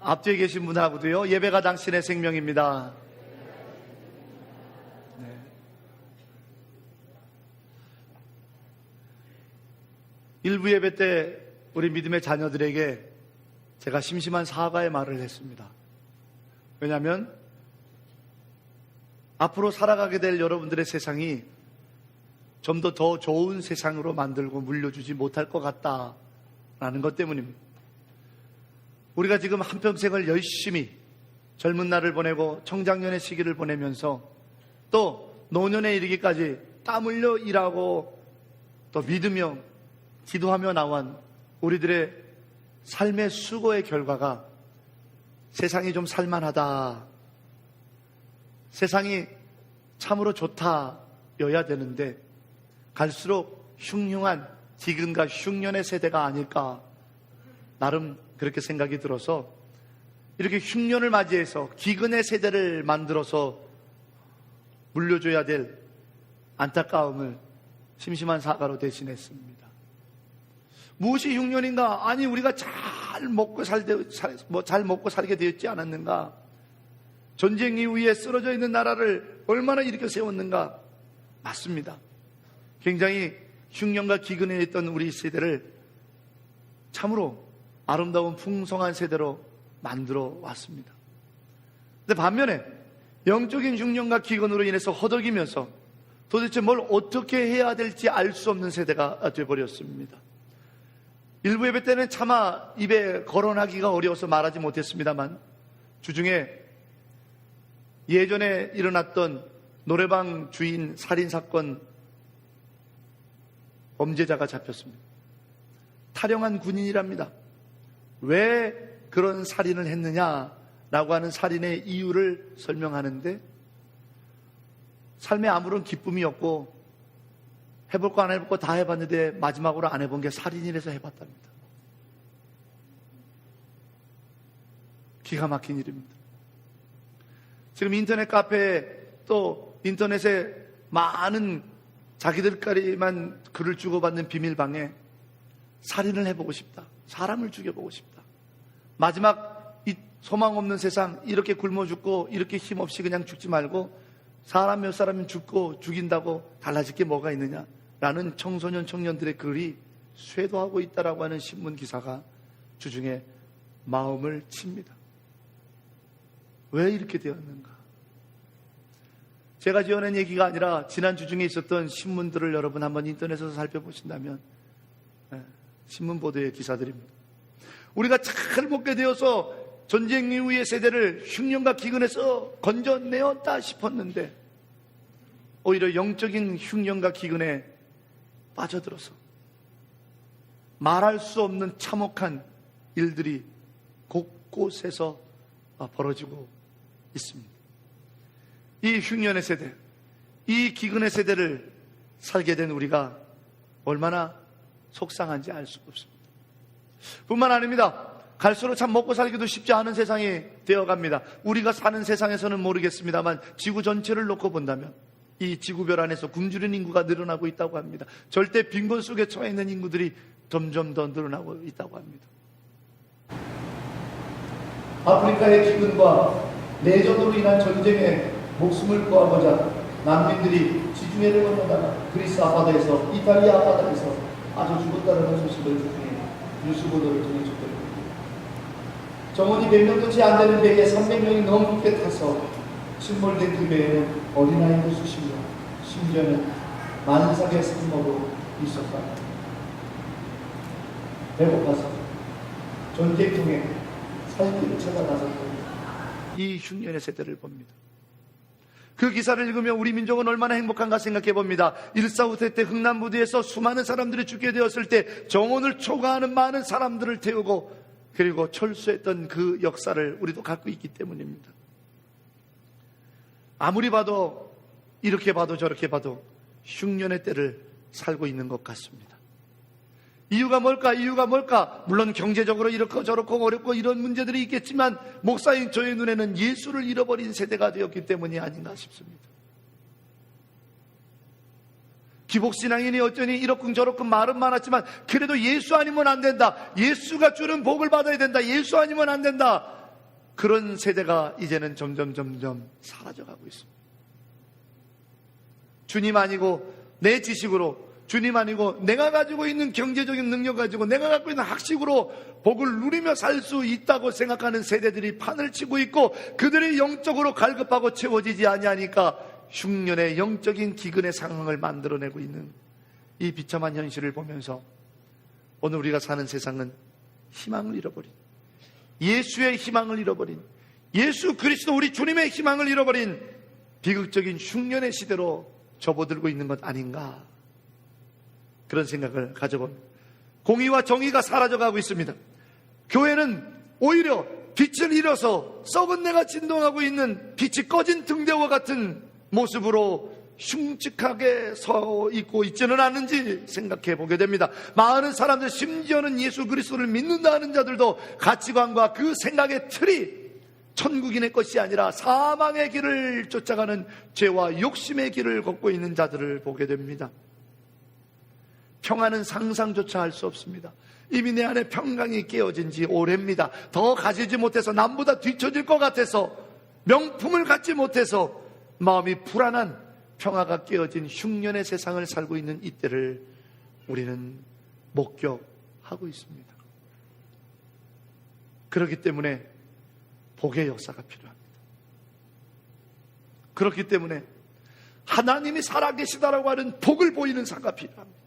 앞뒤에 계신 분하고도요, 예배가 당신의 생명입니다. 네. 일부 예배 때 우리 믿음의 자녀들에게 제가 심심한 사과의 말을 했습니다. 왜냐하면 앞으로 살아가게 될 여러분들의 세상이 좀 더 좋은 세상으로 만들고 물려주지 못할 것 같다라는 것 때문입니다. 우리가 지금 한평생을 열심히 젊은 날을 보내고 청장년의 시기를 보내면서 또 노년에 이르기까지 땀 흘려 일하고 또 믿으며 기도하며 나온 우리들의 삶의 수고의 결과가 세상이 좀 살만하다, 세상이 참으로 좋다여야 되는데 갈수록 흉흉한 기근과 흉년의 세대가 아닐까, 나름 그렇게 생각이 들어서 이렇게 흉년을 맞이해서 기근의 세대를 만들어서 물려줘야 될 안타까움을 심심한 사과로 대신했습니다. 무엇이 흉년인가? 아니, 우리가 잘 먹고 살게 되었지 않았는가? 전쟁 이후에 쓰러져 있는 나라를 얼마나 일으켜 세웠는가? 맞습니다. 굉장히 흉년과 기근에 있던 우리 세대를 참으로 아름다운 풍성한 세대로 만들어 왔습니다. 근데 반면에 영적인 흉년과 기근으로 인해서 허덕이면서 도대체 뭘 어떻게 해야 될지 알 수 없는 세대가 되어버렸습니다. 일부 예배 때는 차마 입에 거론하기가 어려워서 말하지 못했습니다만, 주중에 예전에 일어났던 노래방 주인 살인사건 범죄자가 잡혔습니다. 탈영한 군인이랍니다. 왜 그런 살인을 했느냐라고 하는 살인의 이유를 설명하는데 삶에 아무런 기쁨이 없고 해볼 거 안 해볼 거 다 해봤는데 마지막으로 안 해본 게 살인이라서 해봤답니다. 기가 막힌 일입니다. 지금 인터넷 카페에 또 인터넷에 많은 자기들끼리만 글을 주고받는 비밀방에 살인을 해보고 싶다, 사람을 죽여보고 싶다, 마지막 이 소망 없는 세상 이렇게 굶어 죽고 이렇게 힘없이 그냥 죽지 말고 사람 몇 사람이 죽고 죽인다고 달라질 게 뭐가 있느냐라는 청소년 청년들의 글이 쇄도하고 있다라고 하는 신문 기사가 주중에 마음을 칩니다. 왜 이렇게 되었는가? 제가 지어낸 얘기가 아니라 지난 주중에 있었던 신문들을 여러분 한번 인터넷에서 살펴보신다면 신문 보도의 기사들입니다. 우리가 잘 먹게 되어서 전쟁 이후의 세대를 흉년과 기근에서 건져내었다 싶었는데 오히려 영적인 흉년과 기근에 빠져들어서 말할 수 없는 참혹한 일들이 곳곳에서 벌어지고 있습니다. 이 흉년의 세대, 이 기근의 세대를 살게 된 우리가 얼마나 속상한지 알 수가 없습니다. 뿐만 아닙니다. 갈수록 참 먹고 살기도 쉽지 않은 세상이 되어갑니다. 우리가 사는 세상에서는 모르겠습니다만 지구 전체를 놓고 본다면 이 지구별 안에서 굶주린 인구가 늘어나고 있다고 합니다. 절대 빈곤 속에 처해 있는 인구들이 점점 더 늘어나고 있다고 합니다. 아프리카의 기근과 내전으로 인한 전쟁에 목숨을 구하고자 난민들이 지중해를 건너다가 그리스 앞바다에서, 이탈리아 앞바다에서 아주 죽었다는 소식을 통해 뉴스 보도를 통해 접했습니다. 정원이 100명도 채 안 되는 배에 300명이 넘게 타서 침몰된 그 배에는 어린아이도 수십 명, 심지어는 만삭의 산모도 있었다. 배고파서 전쟁통에 살길을 찾아 나섰던 이 흉년의 세대를 봅니다. 그 기사를 읽으면 우리 민족은 얼마나 행복한가 생각해 봅니다. 1.4 때 흥남부두에서 수많은 사람들이 죽게 되었을 때 정원을 초과하는 많은 사람들을 태우고 그리고 철수했던 그 역사를 우리도 갖고 있기 때문입니다. 아무리 봐도 이렇게 봐도 저렇게 봐도 흉년의 때를 살고 있는 것 같습니다. 이유가 뭘까? 물론 경제적으로 이렇고 저렇고 어렵고 이런 문제들이 있겠지만 목사인 저의 눈에는 예수를 잃어버린 세대가 되었기 때문이 아닌가 싶습니다. 기복신앙인이 어쩌니 이렇군 저렇군 말은 많았지만 그래도 예수 아니면 안 된다, 예수가 주는 복을 받아야 된다, 예수 아니면 안 된다, 그런 세대가 이제는 점점 사라져가고 있습니다. 주님 아니고 내 지식으로, 주님 아니고 내가 가지고 있는 경제적인 능력 가지고 내가 갖고 있는 학식으로 복을 누리며 살 수 있다고 생각하는 세대들이 판을 치고 있고, 그들이 영적으로 갈급하고 채워지지 아니하니까 흉년의 영적인 기근의 상황을 만들어내고 있는 이 비참한 현실을 보면서 오늘 우리가 사는 세상은 희망을 잃어버린, 예수의 희망을 잃어버린, 예수 그리스도 우리 주님의 희망을 잃어버린 비극적인 흉년의 시대로 접어들고 있는 것 아닌가, 그런 생각을 가져봅니다. 공의와 정의가 사라져가고 있습니다. 교회는 오히려 빛을 잃어서 썩은 내가 진동하고 있는 빛이 꺼진 등대와 같은 모습으로 흉측하게 서 있고 있지는 않은지 생각해 보게 됩니다. 많은 사람들, 심지어는 예수 그리스도를 믿는다 하는 자들도 가치관과 그 생각의 틀이 천국인의 것이 아니라 사망의 길을 쫓아가는 죄와 욕심의 길을 걷고 있는 자들을 보게 됩니다. 평안은 상상조차 할 수 없습니다. 이미 내 안에 평강이 깨어진 지 오래입니다. 더 가지지 못해서, 남보다 뒤처질 것 같아서, 명품을 갖지 못해서 마음이 불안한 평화가 깨어진 흉년의 세상을 살고 있는 이때를 우리는 목격하고 있습니다. 그렇기 때문에 복의 역사가 필요합니다. 그렇기 때문에 하나님이 살아계시다라고 하는 복을 보이는 사가 필요합니다.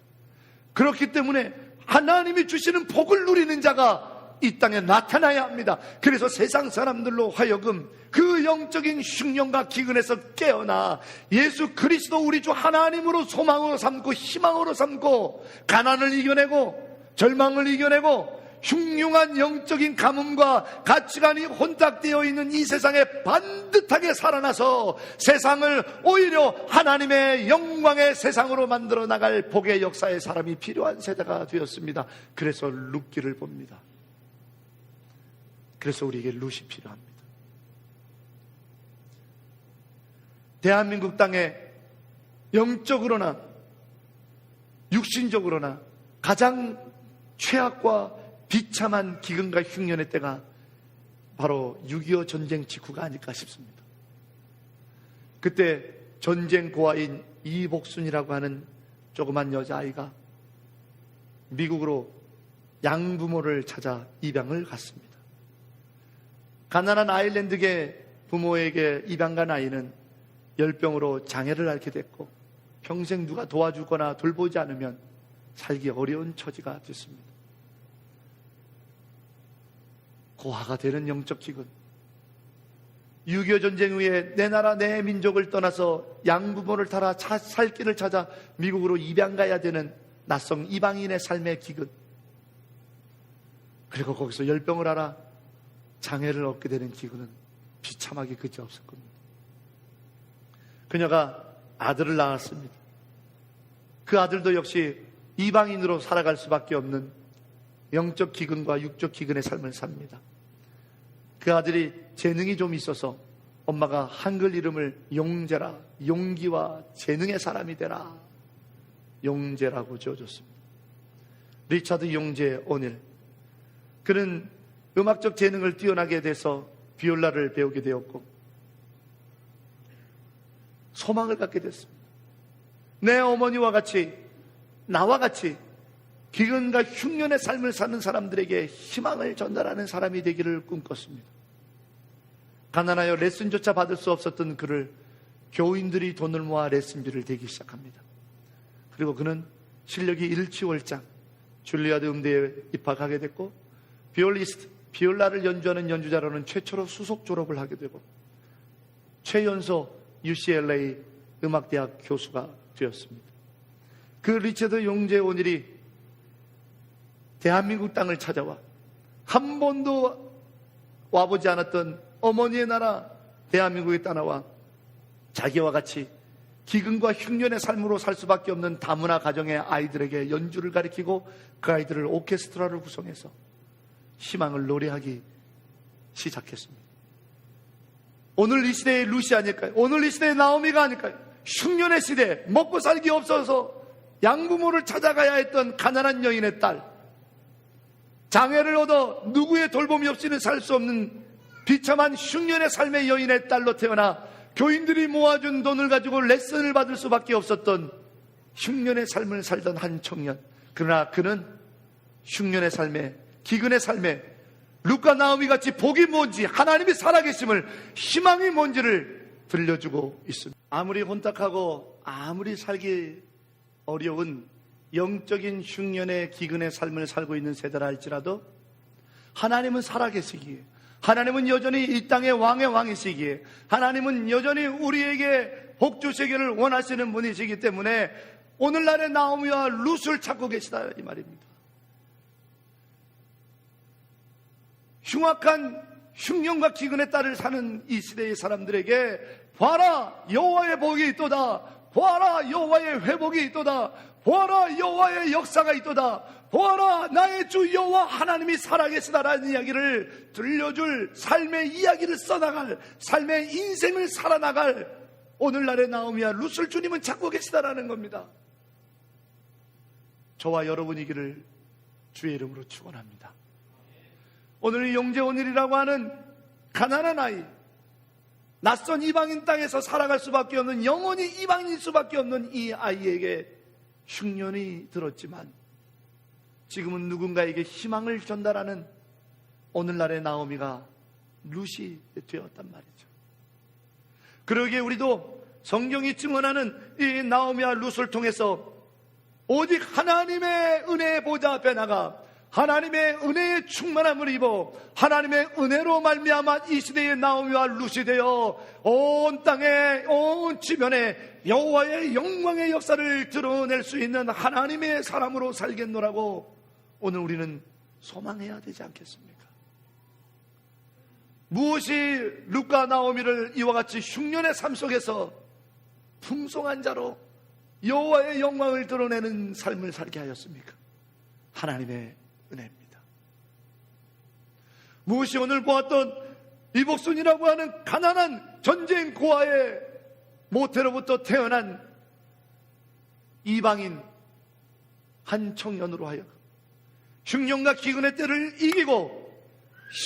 그렇기 때문에 하나님이 주시는 복을 누리는 자가 이 땅에 나타나야 합니다. 그래서 세상 사람들로 하여금 그 영적인 흉년과 기근에서 깨어나 예수 그리스도 우리 주 하나님으로 소망으로 삼고 희망으로 삼고, 가난을 이겨내고 절망을 이겨내고 흉흉한 영적인 가뭄과 가치관이 혼탁되어 있는 이 세상에 반듯하게 살아나서 세상을 오히려 하나님의 영광의 세상으로 만들어 나갈 복의 역사의 사람이 필요한 세대가 되었습니다. 그래서 룻기를 봅니다. 그래서 우리에게 룻이 필요합니다. 대한민국 땅에 영적으로나 육신적으로나 가장 최악과 비참한 기근과 흉년의 때가 바로 6.25 전쟁 직후가 아닐까 싶습니다. 그때 전쟁 고아인 이복순이라고 하는 조그만 여자아이가 미국으로 양부모를 찾아 입양을 갔습니다. 가난한 아일랜드계 부모에게 입양간 아이는 열병으로 장애를 앓게 됐고, 평생 누가 도와주거나 돌보지 않으면 살기 어려운 처지가 됐습니다. 고아가 되는 영적 기근, 6.25 전쟁 후에 내 나라 내 민족을 떠나서 양부모를 따라 살 길을 찾아 미국으로 입양 가야 되는 낯선 이방인의 삶의 기근, 그리고 거기서 열병을 앓아 장애를 얻게 되는 기근은 비참하게 그지없을 겁니다. 그녀가 아들을 낳았습니다. 그 아들도 역시 이방인으로 살아갈 수밖에 없는 영적 기근과 육적 기근의 삶을 삽니다. 그 아들이 재능이 좀 있어서 엄마가 한글 이름을 용재라, 용기와 재능의 사람이 되라, 용재라고 지어줬습니다. 리차드 용재 오닐, 그는 음악적 재능을 뛰어나게 돼서 비올라를 배우게 되었고 소망을 갖게 됐습니다. 내 어머니와 같이, 나와 같이 기근과 흉년의 삶을 사는 사람들에게 희망을 전달하는 사람이 되기를 꿈꿨습니다. 가난하여 레슨조차 받을 수 없었던 그를 교인들이 돈을 모아 레슨비를 대기 시작합니다. 그리고 그는 실력이 일취월장, 줄리아드 음대에 입학하게 됐고 비올리스트, 비올라를 연주하는 연주자로는 최초로 수석 졸업을 하게 되고 최연소 UCLA 음악대학 교수가 되었습니다. 그 리처드 용재 오닐이 대한민국 땅을 찾아와 한 번도 와보지 않았던 어머니의 나라 대한민국에 떠나와 자기와 같이 기근과 흉년의 삶으로 살 수밖에 없는 다문화 가정의 아이들에게 연주를 가르치고 그 아이들을 오케스트라를 구성해서 희망을 노래하기 시작했습니다. 오늘 이 시대의 루시 아닐까요? 오늘 이 시대의 나오미가 아닐까요? 흉년의 시대, 먹고 살기 없어서 양부모를 찾아가야 했던 가난한 여인의 딸, 장애를 얻어 누구의 돌봄이 없이는 살 수 없는 비참한 흉년의 삶의 여인의 딸로 태어나 교인들이 모아준 돈을 가지고 레슨을 받을 수밖에 없었던 흉년의 삶을 살던 한 청년. 그러나 그는 흉년의 삶에, 기근의 삶에 루카 나오미 같이 복이 뭔지, 하나님이 살아계심을, 희망이 뭔지를 들려주고 있습니다. 아무리 혼탁하고 아무리 살기 어려운 영적인 흉년의 기근의 삶을 살고 있는 세대라 할지라도 하나님은 살아계시기에, 하나님은 여전히 이 땅의 왕의 왕이시기에, 하나님은 여전히 우리에게 복 주시기를 원하시는 분이시기 때문에 오늘날의 나오미와 룻을 찾고 계시다 이 말입니다. 흉악한 흉년과 기근의 딸을 사는 이 시대의 사람들에게 보아라 여호와의 복이 있도다, 보아라 여호와의 회복이 있도다, 보아라 여호와의 역사가 있도다, 보아라 나의 주 여호와 하나님이 살아계시다라는 이야기를 들려줄 삶의 이야기를 써나갈, 삶의 인생을 살아나갈 오늘날의 나오미와 룻을 주님은 찾고 계시다라는 겁니다. 저와 여러분이기를 주의 이름으로 축원합니다. 오늘 영재오늘이라고 하는 가난한 아이, 낯선 이방인 땅에서 살아갈 수밖에 없는, 영원히 이방인일 수밖에 없는 이 아이에게 흉년이 들었지만 지금은 누군가에게 희망을 전달하는 오늘날의 나오미가 룻이 되었단 말이죠. 그러기에 우리도 성경이 증언하는 이 나오미와 룻을 통해서 오직 하나님의 은혜의 보좌 앞에 나가 하나님의 은혜의 충만함을 입어 하나님의 은혜로 말미암아 이 시대의 나오미와 룻이 되어 온 땅에, 온 지면에 여호와의 영광의 역사를 드러낼 수 있는 하나님의 사람으로 살겠노라고 오늘 우리는 소망해야 되지 않겠습니까? 무엇이 룻과 나오미를 이와 같이 흉년의 삶 속에서 풍성한 자로 여호와의 영광을 드러내는 삶을 살게 하였습니까? 하나님의 은혜입니다. 무엇이 오늘 보았던 이복순이라고 하는 가난한 전쟁 고아의 모태로부터 태어난 이방인 한 청년으로 하여금 흉년과 기근의 때를 이기고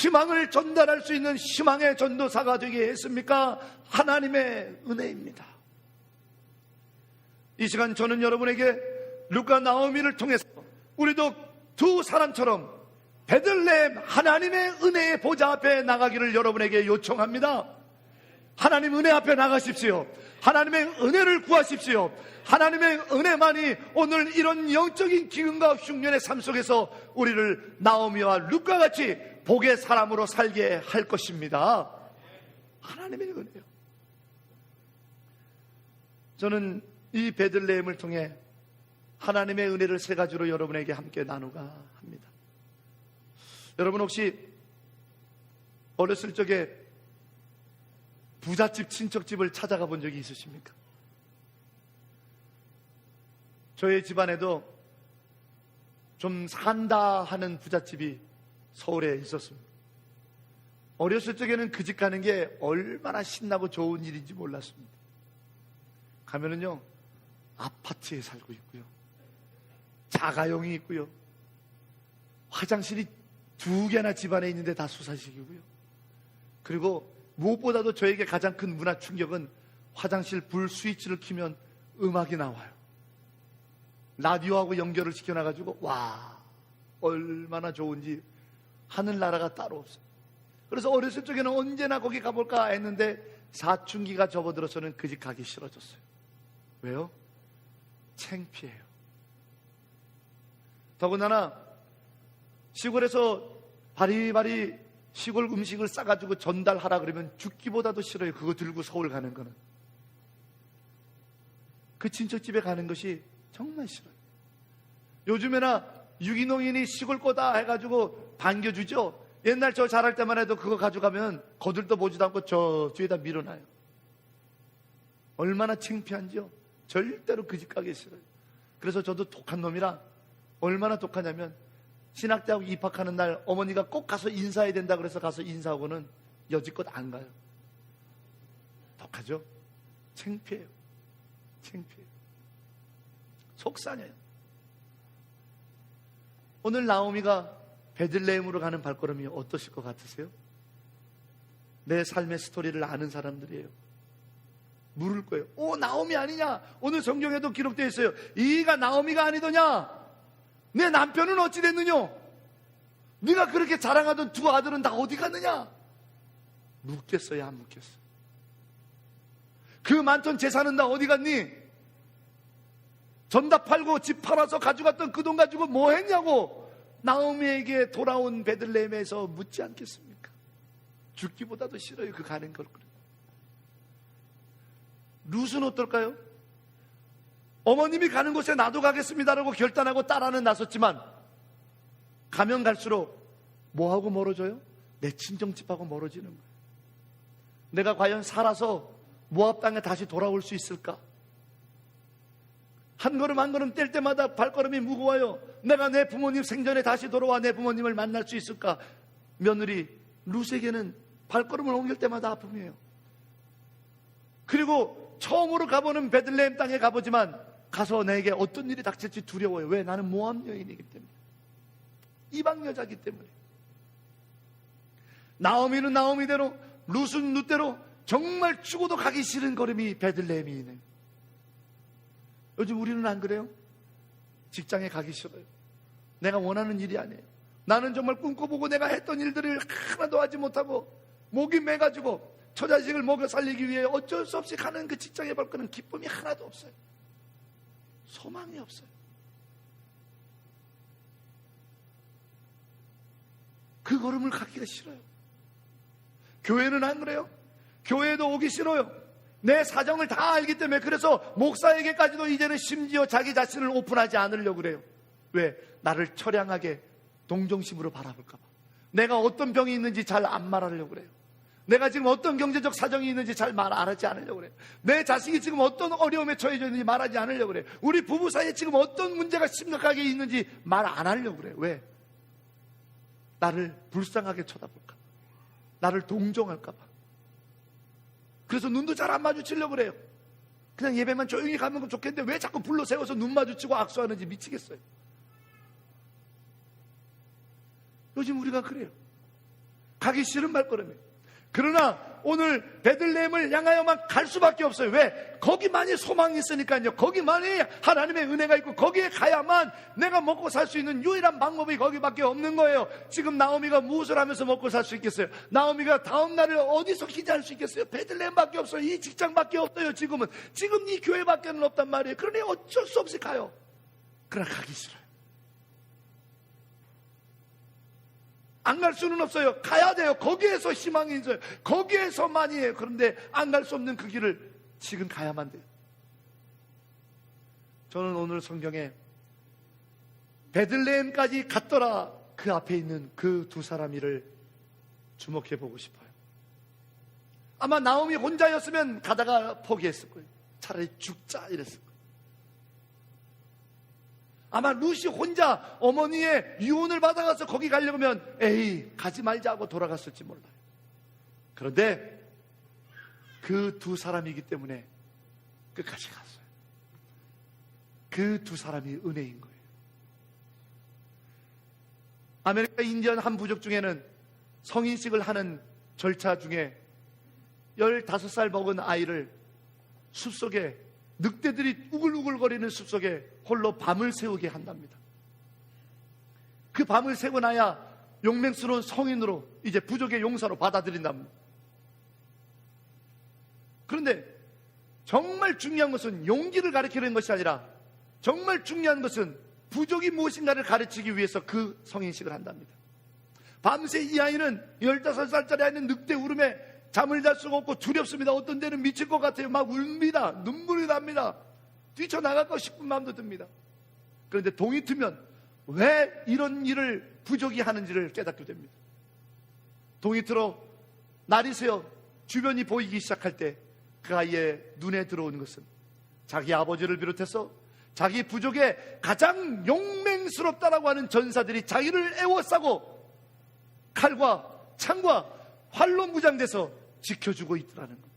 희망을 전달할 수 있는 희망의 전도사가 되게 했습니까? 하나님의 은혜입니다. 이 시간 저는 여러분에게 룻과 나오미를 통해서 우리도 두 사람처럼 베들레헴 하나님의 은혜의 보좌 앞에 나가기를 여러분에게 요청합니다. 하나님 은혜 앞에 나가십시오. 하나님의 은혜를 구하십시오. 하나님의 은혜만이 오늘 이런 영적인 기근과 흉년의 삶 속에서 우리를 나오미와 룻과 같이 복의 사람으로 살게 할 것입니다. 하나님의 은혜요. 저는 이 베들레헴을 통해 하나님의 은혜를 세 가지로 여러분에게 함께 나누가 합니다. 여러분 혹시 어렸을 적에 부잣집 친척집을 찾아가 본 적이 있으십니까? 저희 집안에도 좀 산다 하는 부잣집이 서울에 있었습니다. 어렸을 적에는 그 집 가는 게 얼마나 신나고 좋은 일인지 몰랐습니다. 가면은요, 아파트에 살고 있고요, 자가용이 있고요, 화장실이 2개나 집안에 있는데 다 수사식이고요. 그리고 무엇보다도 저에게 가장 큰 문화 충격은 화장실 불 스위치를 켜면 음악이 나와요. 라디오하고 연결을 시켜놔가지고 와, 얼마나 좋은지. 하늘나라가 따로 없어요. 그래서 어렸을 적에는 언제나 거기 가볼까 했는데 사춘기가 접어들어서는 그 집 가기 싫어졌어요. 왜요? 창피해요. 더군다나 시골에서 바리바리 시골 음식을 싸가지고 전달하라 그러면 죽기보다도 싫어요. 그거 들고 서울 가는 거는. 그 친척집에 가는 것이 정말 싫어요. 요즘에나 유기농이니 시골 거다 해가지고 반겨주죠. 옛날 저 자랄 때만 해도 그거 가져가면 거들떠 보지도 않고 저 뒤에다 밀어놔요. 얼마나 창피한지요. 절대로 그 집 가기 싫어요. 그래서 저도 독한 놈이라, 얼마나 독하냐면 신학대학 입학하는 날 어머니가 꼭 가서 인사해야 된다 그래서 가서 인사하고는 여지껏 안 가요. 독하죠? 창피해요. 창피해요. 속상해요. 오늘 나오미가 베들레헴으로 가는 발걸음이 어떠실 것 같으세요? 내 삶의 스토리를 아는 사람들이에요. 물을 거예요. 나오미 아니냐? 오늘 성경에도 기록되어 있어요. 이가 나오미가 아니더냐? 내 남편은 어찌 됐느냐? 네가 그렇게 자랑하던 두 아들은 다 어디 갔느냐? 묻겠어요, 안 묻겠어요? 그 많던 재산은 다 어디 갔니? 전다 팔고 집 팔아서 가져갔던 그 돈 가지고 뭐 했냐고 나오미에게 돌아온 베들레헴에서 묻지 않겠습니까? 죽기보다도 싫어요, 그 가는 걸. 룻은 어떨까요? 어머님이 가는 곳에 나도 가겠습니다라고 결단하고 따라는 나섰지만 가면 갈수록 뭐하고 멀어져요? 내 친정집하고 멀어지는 거예요. 내가 과연 살아서 모압 땅에 다시 돌아올 수 있을까? 한 걸음 한 걸음 뗄 때마다 발걸음이 무거워요. 내가 내 부모님 생전에 다시 돌아와 내 부모님을 만날 수 있을까? 며느리 룻에게는 발걸음을 옮길 때마다 아픔이에요. 그리고 처음으로 가보는 베들레헴 땅에 가보지만 가서 내게 어떤 일이 닥칠지 두려워요. 왜? 나는 모압 여인이기 때문에, 이방 여자이기 때문에. 나오미는 나오미대로, 룻은 룻대로 정말 죽어도 가기 싫은 걸음이 베들레헴이네. 요즘 우리는 안 그래요? 직장에 가기 싫어요. 내가 원하는 일이 아니에요. 나는 정말 꿈꿔보고 내가 했던 일들을 하나도 하지 못하고 목이 매가지고 처자식을 먹여 살리기 위해 어쩔 수 없이 가는 그 직장에 발끄는 기쁨이 하나도 없어요. 소망이 없어요. 그 걸음을 가기가 싫어요. 교회는 안 그래요? 교회도 오기 싫어요. 내 사정을 다 알기 때문에. 그래서 목사에게까지도 이제는 심지어 자기 자신을 오픈하지 않으려고 그래요. 왜? 나를 처량하게 동정심으로 바라볼까 봐. 내가 어떤 병이 있는지 잘 안 말하려고 그래요. 내가 지금 어떤 경제적 사정이 있는지 잘 말하지 않으려고 그래요. 내 자식이 지금 어떤 어려움에 처해져 있는지 말하지 않으려고 그래요. 우리 부부 사이에 지금 어떤 문제가 심각하게 있는지 말 안 하려고 그래요. 왜? 나를 불쌍하게 쳐다볼까 봐. 나를 동정할까 봐. 그래서 눈도 잘 안 마주치려고 그래요. 그냥 예배만 조용히 가면 좋겠는데 왜 자꾸 불러 세워서 눈 마주치고 악수하는지 미치겠어요. 요즘 우리가 그래요. 가기 싫은 발걸음이에요. 그러나 오늘 베들레헴을 향하여만 갈 수밖에 없어요. 왜? 거기만이 소망이 있으니까요. 거기만이 하나님의 은혜가 있고 거기에 가야만 내가 먹고 살 수 있는 유일한 방법이 거기밖에 없는 거예요. 지금 나오미가 무엇을 하면서 먹고 살 수 있겠어요? 나오미가 다음 날을 어디서 기대할 수 있겠어요? 베들레헴밖에 없어요. 이 직장밖에 없어요. 지금 이 교회밖에는 없단 말이에요. 그러니 어쩔 수 없이 가요. 그러나 가기 싫어요. 안 갈 수는 없어요. 가야 돼요. 거기에서 희망이 있어요. 거기에서만이에요. 그런데 안 갈 수 없는 그 길을 지금 가야만 돼요. 저는 오늘 성경에 베들레헴까지 갔더라 그 앞에 있는 그 두 사람 일을 주목해 보고 싶어요. 아마 나오미 혼자였으면 가다가 포기했을 거예요. 차라리 죽자 이랬을 거예요. 아마 룻이 혼자 어머니의 유언을 받아가서 거기 가려고 하면 에이 가지 말자 하고 돌아갔을지 몰라요. 그런데 그 두 사람이기 때문에 끝까지 갔어요. 그 두 사람이 은혜인 거예요. 아메리카 인디언 한 부족 중에는 성인식을 하는 절차 중에 15살 먹은 아이를 숲속에, 늑대들이 우글우글거리는 숲속에 홀로 밤을 새우게 한답니다. 그 밤을 새고 나야 용맹스러운 성인으로 이제 부족의 용사로 받아들인답니다. 그런데 정말 중요한 것은 용기를 가르치는 것이 아니라 정말 중요한 것은 부족이 무엇인가를 가르치기 위해서 그 성인식을 한답니다. 밤새 이 아이는 15살짜리 아이는 늑대 울음에 잠을 잘 수가 없고 두렵습니다. 어떤 데는 미칠 것 같아요. 막 웁니다. 눈물이 납니다. 뛰쳐나갈까 싶은 마음도 듭니다. 그런데 동이 트면 왜 이런 일을 부족이 하는지를 깨닫게 됩니다. 동이 틀어 날이 새어 주변이 보이기 시작할 때 그 아이의 눈에 들어오는 것은 자기 아버지를 비롯해서 자기 부족의 가장 용맹스럽다라고 하는 전사들이 자기를 애워싸고 칼과 창과 활로 무장돼서 지켜주고 있더라는 겁니다.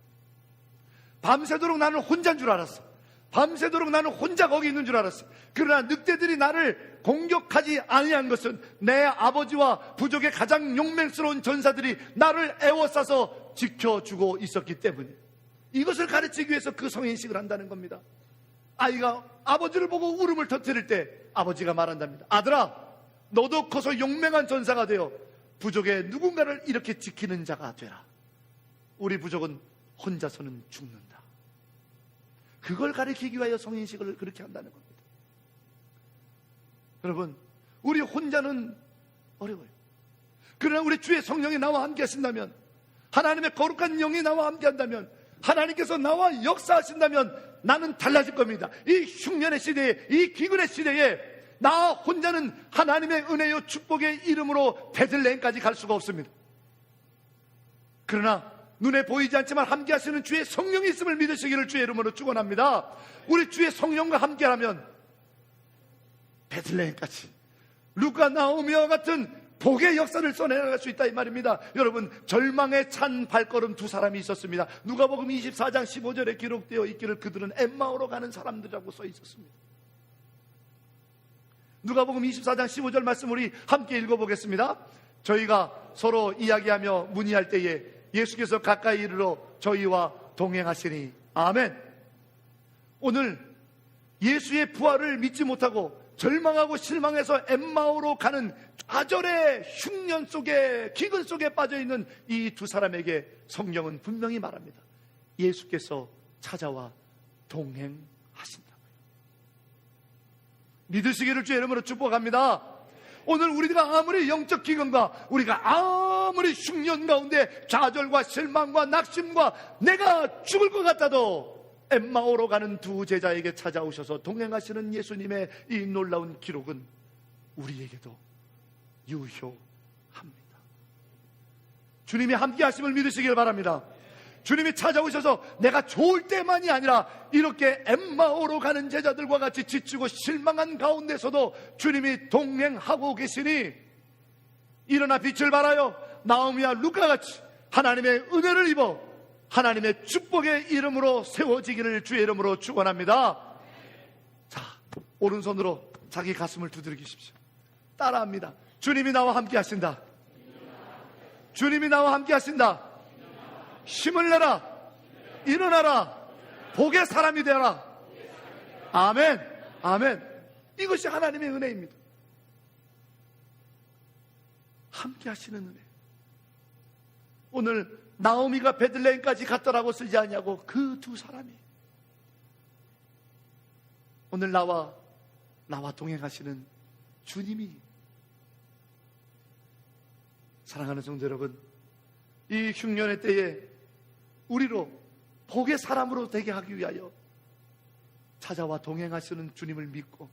밤새도록 나는 혼자인 줄 알았어. 밤새도록 나는 혼자 거기 있는 줄 알았어. 그러나 늑대들이 나를 공격하지 아니한 것은 내 아버지와 부족의 가장 용맹스러운 전사들이 나를 애워싸서 지켜주고 있었기 때문에 이것을 가르치기 위해서 그 성인식을 한다는 겁니다. 아이가 아버지를 보고 울음을 터뜨릴 때 아버지가 말한답니다. 아들아, 너도 커서 용맹한 전사가 되어 부족의 누군가를 이렇게 지키는 자가 되라. 우리 부족은 혼자서는 죽는다. 그걸 가르치기 위하여 성인식을 그렇게 한다는 겁니다. 여러분, 우리 혼자는 어려워요. 그러나 우리 주의 성령이 나와 함께 하신다면, 하나님의 거룩한 영이 나와 함께 한다면, 하나님께서 나와 역사하신다면 나는 달라질 겁니다. 이 흉년의 시대에, 이 기근의 시대에 나 혼자는 하나님의 은혜요 축복의 이름으로 베들레헴까지 갈 수가 없습니다. 그러나 눈에 보이지 않지만 함께 하시는 주의 성령이 있음을 믿으시기를 주의 이름으로 축원합니다. 우리 주의 성령과 함께하면 베들레헴까지 루카 나오미와 같은 복의 역사를 써내려갈 수 있다 이 말입니다. 여러분, 절망에 찬 발걸음 두 사람이 있었습니다. 누가복음 24장 15절에 기록되어 있기를 그들은 엠마오로 가는 사람들이라고 써 있었습니다. 누가복음 24장 15절 말씀 우리 함께 읽어보겠습니다. 저희가 서로 이야기하며 문의할 때에 예수께서 가까이 이르러 저희와 동행하시니 아멘. 오늘 예수의 부활을 믿지 못하고 절망하고 실망해서 엠마오로 가는 좌절의 흉년 속에, 기근 속에 빠져있는 이 두 사람에게 성경은 분명히 말합니다. 예수께서 찾아와 동행하신다. 믿으시기를 주의 이름으로 축복합니다. 오늘 우리가 아무리 영적 기근과 우리가 아무리 흉년 가운데 좌절과 실망과 낙심과 내가 죽을 것 같아도 엠마오로 가는 두 제자에게 찾아오셔서 동행하시는 예수님의 이 놀라운 기록은 우리에게도 유효합니다. 주님이 함께 하심을 믿으시길 바랍니다. 주님이 찾아오셔서 내가 좋을 때만이 아니라 이렇게 엠마오로 가는 제자들과 같이 지치고 실망한 가운데서도 주님이 동행하고 계시니 일어나 빛을 발하여 나오미와 루카같이 하나님의 은혜를 입어 하나님의 축복의 이름으로 세워지기를 주의 이름으로 축원합니다. 자, 오른손으로 자기 가슴을 두드리십시오. 따라합니다. 주님이 나와 함께 하신다. 주님이 나와 함께 하신다. 힘을 내라. 일어나라. 복의 사람이 되라. 아멘. 아멘. 이것이 하나님의 은혜입니다. 함께 하시는 은혜. 오늘 나오미가 베들레헴까지 갔더라고 쓰지 않냐고 그 두 사람이 오늘 나와 동행하시는 주님이. 사랑하는 성도 여러분, 이 흉년의 때에 우리로 복의 사람으로 되게 하기 위하여 찾아와 동행하시는 주님을 믿고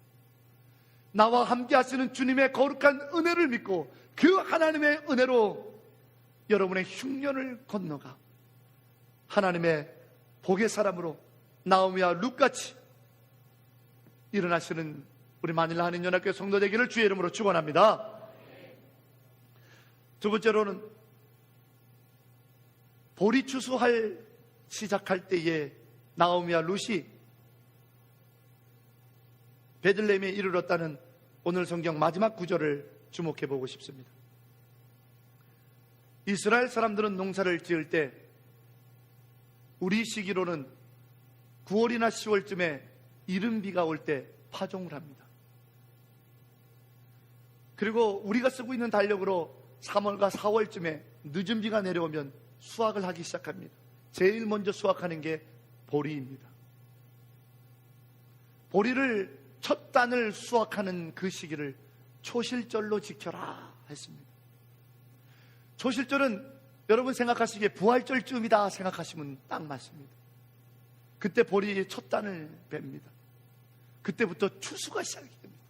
나와 함께 하시는 주님의 거룩한 은혜를 믿고 그 하나님의 은혜로 여러분의 흉년을 건너가 하나님의 복의 사람으로 나오미와 룻같이 일어나시는 우리 마닐라 한인연합교회 성도 되기를 주의 이름으로 축원합니다. 두 번째로는 보리 추수할 시작할 때에 나오미와 룻이 베들레헴에 이르렀다는 오늘 성경 마지막 구절을 주목해 보고 싶습니다. 이스라엘 사람들은 농사를 지을 때 우리 시기로는 9월이나 10월쯤에 이른비가 올 때 파종을 합니다. 그리고 우리가 쓰고 있는 달력으로 3월과 4월쯤에 늦은 비가 내려오면 수확을 하기 시작합니다. 제일 먼저 수확하는 게 보리입니다. 보리를 첫 단을 수확하는 그 시기를 초실절로 지켜라 했습니다. 초실절은 여러분 생각하시기에 부활절쯤이다 생각하시면 딱 맞습니다. 그때 보리의 첫 단을 뺍니다. 그때부터 추수가 시작이 됩니다.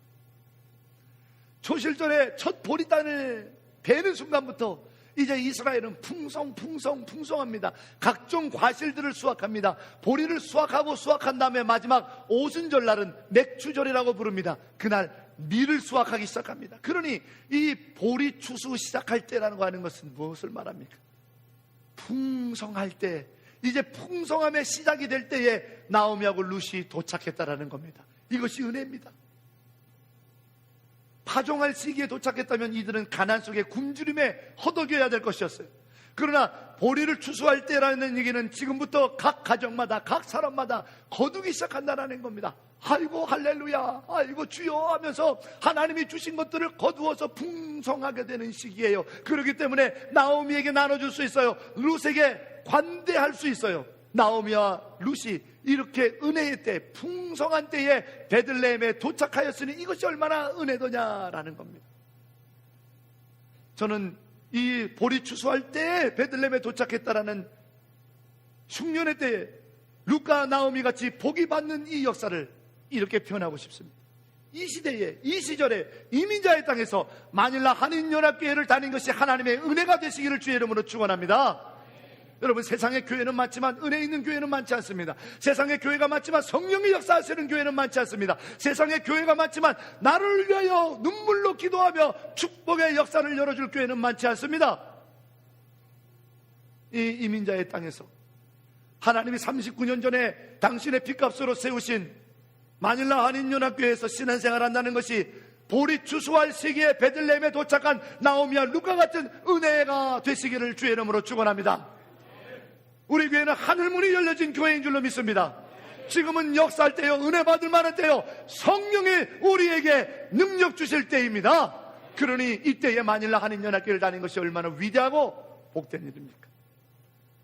초실절에 첫 보리단을 베는 순간부터 이제 이스라엘은 풍성합니다. 각종 과실들을 수확합니다. 보리를 수확하고 수확한 다음에 마지막 오순절날은 맥추절이라고 부릅니다. 그날 밀을 수확하기 시작합니다. 그러니 이 보리 추수 시작할 때라는 거 하는 것은 무엇을 말합니까? 풍성할 때, 이제 풍성함의 시작이 될 때에 나오미하고 룻이 도착했다라는 겁니다. 이것이 은혜입니다. 파종할 시기에 도착했다면 이들은 가난 속에 굶주림에 허덕여야 될 것이었어요. 그러나 보리를 추수할 때라는 얘기는 지금부터 각 가정마다, 각 사람마다 거두기 시작한다는 겁니다. 아이고 할렐루야, 아이고 주여 하면서 하나님이 주신 것들을 거두어서 풍성하게 되는 시기예요. 그렇기 때문에 나오미에게 나눠줄 수 있어요. 룻에게 관대할 수 있어요. 나오미와 룻이 이렇게 은혜의 때, 풍성한 때에 베들레헴에 도착하였으니 이것이 얼마나 은혜더냐라는 겁니다. 저는 이 보리 추수할 때 베들레헴에 도착했다라는 흉년의 때에 룻과 나오미 같이 복이 받는 이 역사를 이렇게 표현하고 싶습니다. 이 시대에, 이 시절에 이민자의 땅에서 마닐라 한인연합교회를 다닌 것이 하나님의 은혜가 되시기를 주의 이름으로 축원합니다. 여러분, 세상의 교회는 많지만 은혜 있는 교회는 많지 않습니다. 세상의 교회가 많지만 성령이 역사하시는 교회는 많지 않습니다. 세상의 교회가 많지만 나를 위하여 눈물로 기도하며 축복의 역사를 열어줄 교회는 많지 않습니다. 이 이민자의 땅에서 하나님이 39년 전에 당신의 핏값으로 세우신 마닐라 한인연합교회에서 신앙생활 한다는 것이 보리 추수할 시기에 베들레헴에 도착한 나오미와 룻과 같은 은혜가 되시기를 주의 이름으로 축원합니다. 우리 교회는 하늘문이 열려진 교회인 줄로 믿습니다. 지금은 역사할 때요, 은혜 받을 만한 때요, 성령이 우리에게 능력 주실 때입니다. 그러니 이때에 마닐라 한인연합교회를 다닌 것이 얼마나 위대하고 복된 일입니까?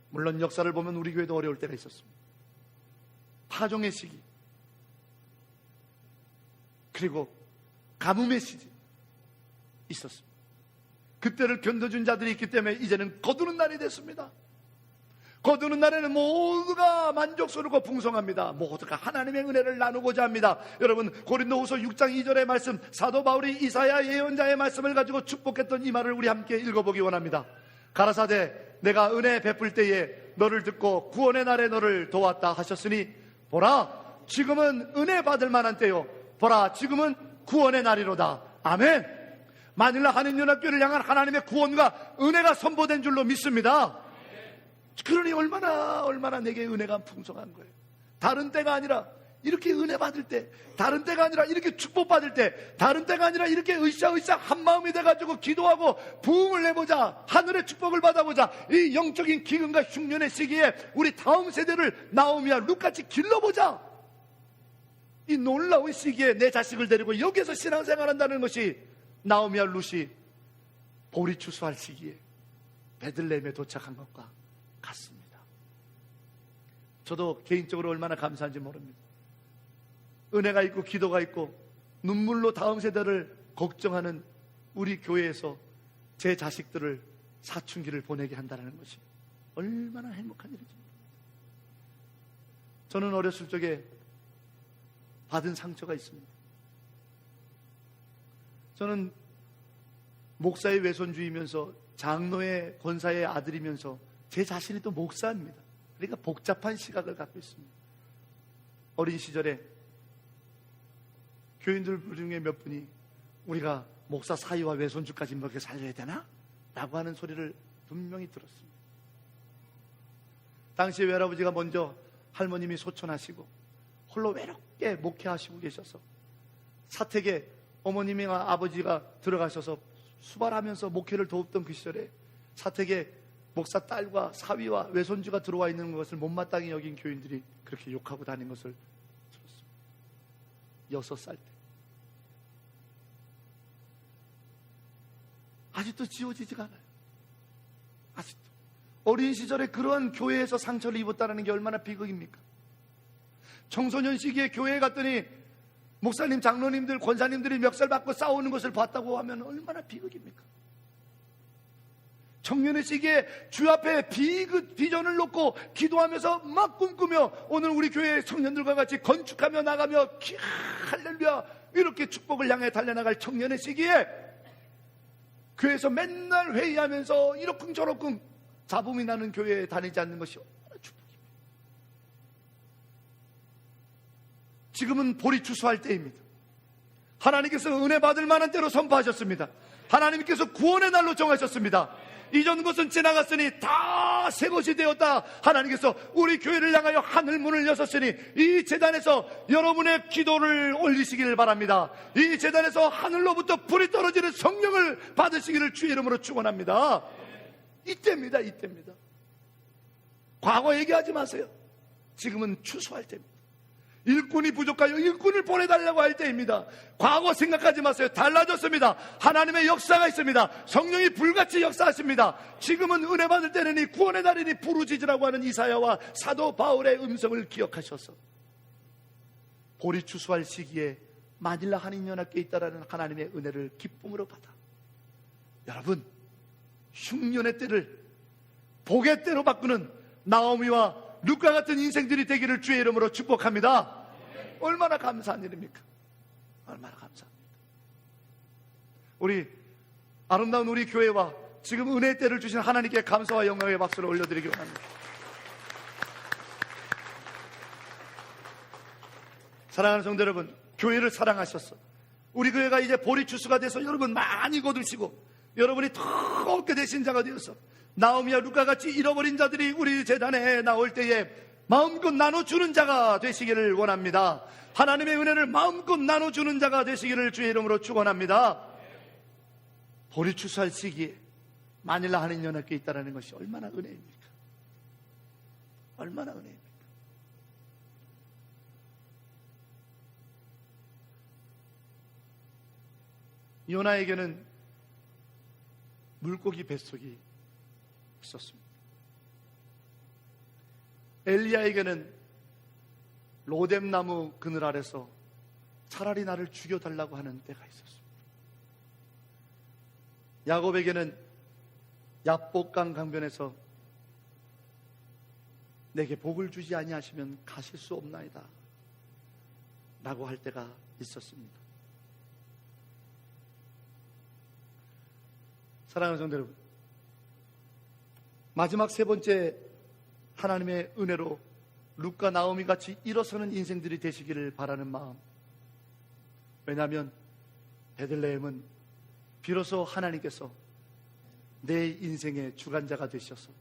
물론 역사를 보면 우리 교회도 어려울 때가 있었습니다. 파종의 시기, 그리고 가뭄의 시기 있었습니다. 그때를 견뎌준 자들이 있기 때문에 이제는 거두는 날이 됐습니다. 거두는 날에는 모두가 만족스럽고 풍성합니다. 모두가 하나님의 은혜를 나누고자 합니다. 여러분, 고린도후서 6장 2절의 말씀, 사도 바울이 이사야 예언자의 말씀을 가지고 축복했던 이 말을 우리 함께 읽어보기 원합니다. 가라사대 내가 은혜 베풀 때에 너를 듣고 구원의 날에 너를 도왔다 하셨으니 보라 지금은 은혜 받을 만한 때요, 보라 지금은 구원의 날이로다. 아멘. 마닐라 한인연합교회를 향한 하나님의 구원과 은혜가 선포된 줄로 믿습니다. 그러니 얼마나 내게 은혜가 풍성한 거예요. 다른 때가 아니라 이렇게 은혜 받을 때, 다른 때가 아니라 이렇게 축복 받을 때, 다른 때가 아니라 이렇게 으쌰으쌰 한 마음이 돼가지고 기도하고 부흥을 내보자, 하늘의 축복을 받아보자. 이 영적인 기근과 흉년의 시기에 우리 다음 세대를 나오미와 룻같이 길러보자. 이 놀라운 시기에 내 자식을 데리고 여기에서 신앙생활한다는 것이 나오미와 룻이 보리 추수할 시기에 베들레헴에 도착한 것과 같습니다. 저도 개인적으로 얼마나 감사한지 모릅니다. 은혜가 있고 기도가 있고 눈물로 다음 세대를 걱정하는 우리 교회에서 제 자식들을 사춘기를 보내게 한다는 것이 얼마나 행복한 일인지. 저는 어렸을 적에 받은 상처가 있습니다. 저는 목사의 외손주이면서 장로의 권사의 아들이면서 제 자신이 또 목사입니다. 그러니까 복잡한 시각을 갖고 있습니다. 어린 시절에 교인들 중에 몇 분이 우리가 목사 사위와 외손주까지 이렇게 살려야 되나? 라고 하는 소리를 분명히 들었습니다. 당시에 외할아버지가 먼저 할머님이 소천하시고 홀로 외롭게 목회하시고 계셔서 사택에 어머님이나 아버지가 들어가셔서 수발하면서 목회를 도웠던 그 시절에 사택에 목사 딸과 사위와 외손주가 들어와 있는 것을 못마땅히 여긴 교인들이 그렇게 욕하고 다닌 것을 들었습니다. 6살 때. 아직도 지워지지가 않아요. 아직도. 어린 시절에 그러한 교회에서 상처를 입었다는 게 얼마나 비극입니까? 청소년 시기에 교회에 갔더니 목사님, 장로님들, 권사님들이 멱살 받고 싸우는 것을 봤다고 하면 얼마나 비극입니까? 청년의 시기에 주 앞에 비전을 놓고 기도하면서 막 꿈꾸며 오늘 우리 교회 청년들과 같이 건축하며 나가며 할렐루야 이렇게 축복을 향해 달려나갈 청년의 시기에 교회에서 맨날 회의하면서 이러쿵저러쿵 잡음이 나는 교회에 다니지 않는 것이 얼마나 축복입니다. 지금은 보리 추수할 때입니다. 하나님께서 은혜 받을 만한 때로 선포하셨습니다. 하나님께서 구원의 날로 정하셨습니다. 이전 것은 지나갔으니 다 새 것이 되었다. 하나님께서 우리 교회를 향하여 하늘 문을 여셨으니 이 제단에서 여러분의 기도를 올리시기를 바랍니다. 이 제단에서 하늘로부터 불이 떨어지는 성령을 받으시기를 주의 이름으로 축원합니다. 이때입니다. 이때입니다. 과거 얘기하지 마세요. 지금은 추수할 때입니다. 일꾼이 부족하여 일꾼을 보내달라고 할 때입니다. 과거 생각하지 마세요. 달라졌습니다. 하나님의 역사가 있습니다. 성령이 불같이 역사하십니다. 지금은 은혜 받을 때는 구원의 날이니 부르짖으라고 하는 이사야와 사도 바울의 음성을 기억하셔서 볼이 추수할 시기에 마닐라 한인연합교에 있다라는 하나님의 은혜를 기쁨으로 받아 여러분 흉년의 때를 복의 때로 바꾸는 나오미와 루카 같은 인생들이 되기를 주의 이름으로 축복합니다. 얼마나 감사한 일입니까? 얼마나 감사합니까? 우리 아름다운 우리 교회와 지금 은혜의 때를 주신 하나님께 감사와 영광의 박수를 올려드리기 원합니다. 사랑하는 성도 여러분, 교회를 사랑하셔서 우리 교회가 이제 보리 추수가 돼서 여러분 많이 거두시고 여러분이 더 얻게 되신 자가 되어서 나오미와 루카같이 잃어버린 자들이 우리 재단에 나올 때에 마음껏 나눠주는 자가 되시기를 원합니다. 하나님의 은혜를 마음껏 나눠주는 자가 되시기를 주의 이름으로 축원합니다. 보리 추수할 시기에 마닐라 한인연합교에 있다는 것이 얼마나 은혜입니까? 얼마나 은혜입니까? 요나에게는 물고기 뱃속이 있었습니다. 엘리야에게는 로뎀나무 그늘 아래서 차라리 나를 죽여달라고 하는 때가 있었습니다. 야곱에게는 야복강 강변에서 내게 복을 주지 아니하시면 가실 수 없나이다 라고 할 때가 있었습니다. 사랑하는 성도 여러분, 마지막 세 번째 하나님의 은혜로 룻과 나오미 같이 일어서는 인생들이 되시기를 바라는 마음. 왜냐하면 베들레헴은 비로소 하나님께서 내 인생의 주관자가 되셔서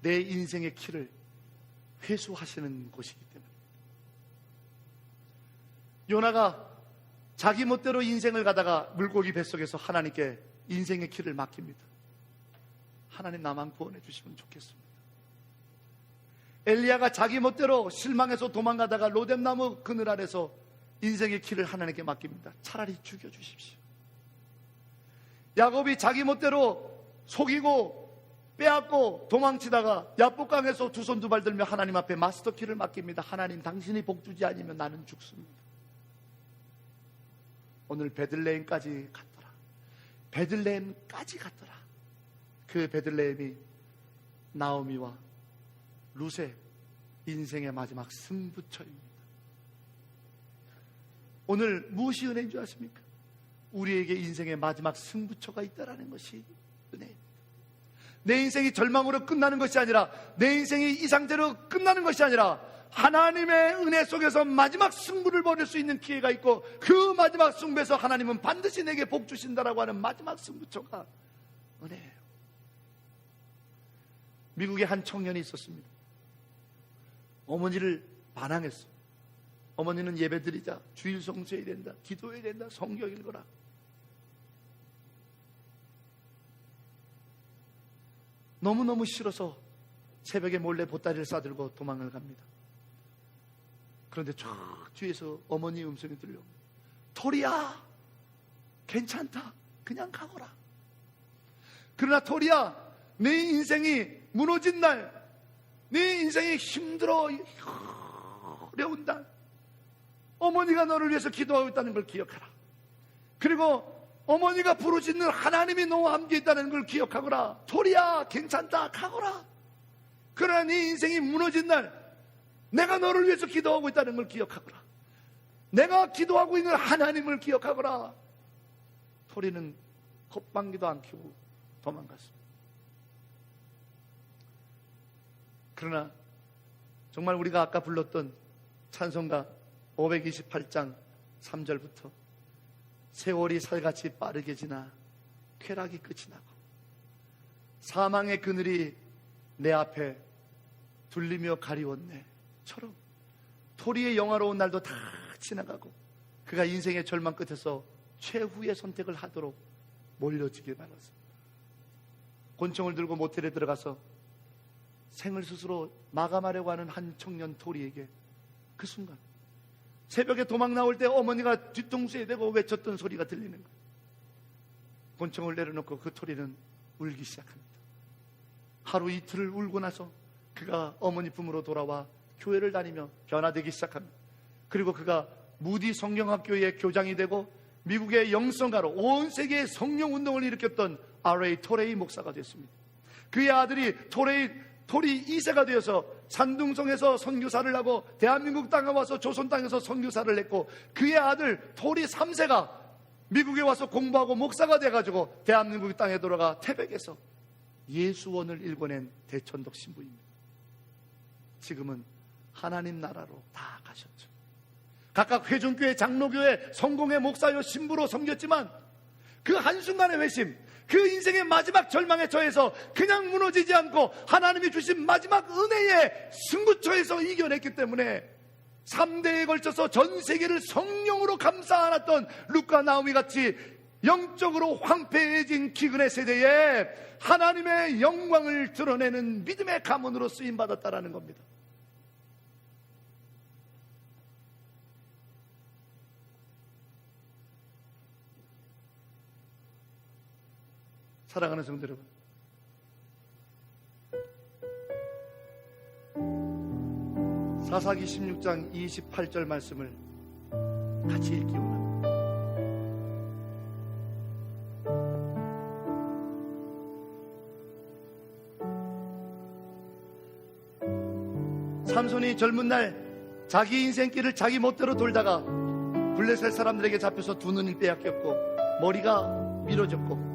내 인생의 키를 회수하시는 곳이기 때문에 요나가 자기 멋대로 인생을 가다가 물고기 뱃속에서 하나님께 인생의 키를 맡깁니다. 하나님 나만 구원해 주시면 좋겠습니다. 엘리야가 자기 멋대로 실망해서 도망가다가 로뎀나무 그늘 아래서 인생의 키를 하나님께 맡깁니다. 차라리 죽여주십시오. 야곱이 자기 멋대로 속이고 빼앗고 도망치다가 야복강에서 두 손 두 발 들며 하나님 앞에 마스터 키를 맡깁니다. 하나님 당신이 복 주지 않으면 나는 죽습니다. 오늘 베들레헴까지 갔더라. 베들레헴까지 갔더라. 그 베들레헴이 나오미와 룻의 인생의 마지막 승부처입니다. 오늘 무엇이 은혜인 줄 아십니까? 우리에게 인생의 마지막 승부처가 있다는 것이 은혜입니다. 내 인생이 절망으로 끝나는 것이 아니라 내 인생이 이 상태로 끝나는 것이 아니라 하나님의 은혜 속에서 마지막 승부를 벌일 수 있는 기회가 있고 그 마지막 승부에서 하나님은 반드시 내게 복 주신다라고 하는 마지막 승부처가 은혜예요. 미국에 한 청년이 있었습니다. 어머니를 반항했어. 어머니는 예배드리자, 주일 성수해야 된다, 기도해야 된다, 성경 읽어라. 너무너무 싫어서 새벽에 몰래 보따리를 싸들고 도망을 갑니다. 그런데 쫙 뒤에서 어머니의 음성이 들려. 토리야, 괜찮다, 그냥 가거라. 그러나 토리야, 내 인생이 무너진 날, 네 인생이 힘들어 어려운 날, 어머니가 너를 위해서 기도하고 있다는 걸 기억하라. 그리고 어머니가 부르짖는 하나님이 너와 함께 있다는 걸 기억하거라. 토리야, 괜찮다, 가거라. 그러나 네 인생이 무너진 날, 내가 너를 위해서 기도하고 있다는 걸 기억하거라. 내가 기도하고 있는 하나님을 기억하거라. 토리는 헛방귀도 안 켜고 도망갔습니다. 그러나 정말 우리가 아까 불렀던 찬송가 528장 3절부터 세월이 살같이 빠르게 지나 쾌락이 끝이 나고 사망의 그늘이 내 앞에 둘리며 가리웠네 처럼 토리의 영화로운 날도 다 지나가고 그가 인생의 절망 끝에서 최후의 선택을 하도록 몰려지길 바랐습니다. 권총을 들고 모텔에 들어가서 생을 스스로 마감하려고 하는 한 청년 토리에게 그 순간 새벽에 도망 나올 때 어머니가 뒤통수에 대고 외쳤던 소리가 들리는 거예요. 권총을 내려놓고 그 토리는 울기 시작합니다. 하루 이틀을 울고 나서 그가 어머니 품으로 돌아와 교회를 다니며 변화되기 시작합니다. 그리고 그가 무디 성경학교의 교장이 되고 미국의 영성가로 온 세계의 성령 운동을 일으켰던 R.A. 토레이 목사가 됐습니다. 그의 아들이 토리 2세가 되어서 산둥성에서 선교사를 하고 대한민국 땅에 와서 조선 땅에서 선교사를 했고, 그의 아들 토리 3세가 미국에 와서 공부하고 목사가 돼가지고 대한민국 땅에 돌아가 태백에서 예수원을 일궈낸 대천덕 신부입니다. 지금은 하나님 나라로 다 가셨죠. 각각 회중교회, 장로교회, 성공의 목사요 신부로 섬겼지만 그 한순간의 회심, 그 인생의 마지막 절망에 처해서 그냥 무너지지 않고 하나님이 주신 마지막 은혜의 승부처에서 이겨냈기 때문에 3대에 걸쳐서 전 세계를 성령으로 감싸 안았던 루카 나오미 같이 영적으로 황폐해진 기근의 세대에 하나님의 영광을 드러내는 믿음의 가문으로 쓰임받았다라는 겁니다. 사랑하는 성도 여러분, 사사기 16장 28절 말씀을 같이 읽기 원합니다. 삼손이 젊은 날 자기 인생길을 자기 멋대로 돌다가 블레셋 사람들에게 잡혀서 두 눈을 빼앗겼고 머리가 밀어졌고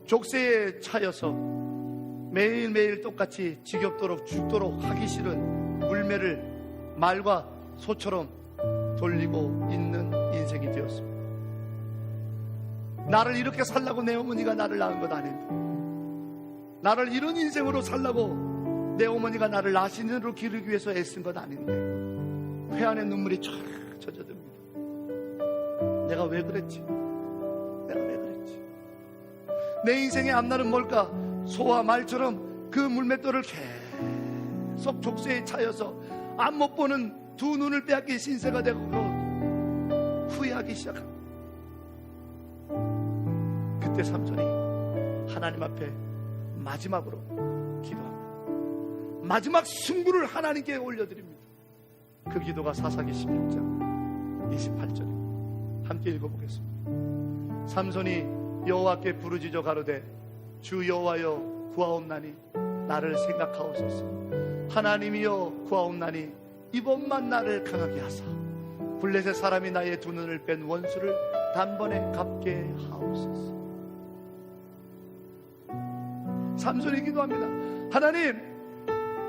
족쇄에 차여서 매일매일 똑같이 지겹도록 죽도록 하기 싫은 물매를 말과 소처럼 돌리고 있는 인생이 되었습니다. 나를 이렇게 살라고 내 어머니가 나를 낳은 것 아닌데, 나를 이런 인생으로 살라고 내 어머니가 나를 나신으로 기르기 위해서 애쓴 것 아닌데 회 안에 눈물이 쫙 젖어듭니다. 내가 왜 그랬지? 내 인생의 앞날은 뭘까? 소와 말처럼 그 물맷돌을 계속 족쇄에 차여서 앞 못 보는 두 눈을 빼앗긴 신세가 되고 후회하기 시작합니다. 그때 삼손이 하나님 앞에 마지막으로 기도합니다. 마지막 승부를 하나님께 올려드립니다. 그 기도가 사사기 16장 28절입니다. 함께 읽어보겠습니다. 삼손이 여호와께 부르짖어 가로되 주 여호와여 구하옵나니 나를 생각하옵소서. 하나님이여 구하옵나니 이번만 나를 강하게 하사 블레셋 사람이 나의 두 눈을 뺀 원수를 단번에 갚게 하옵소서. 삼손이 기도합니다. 하나님,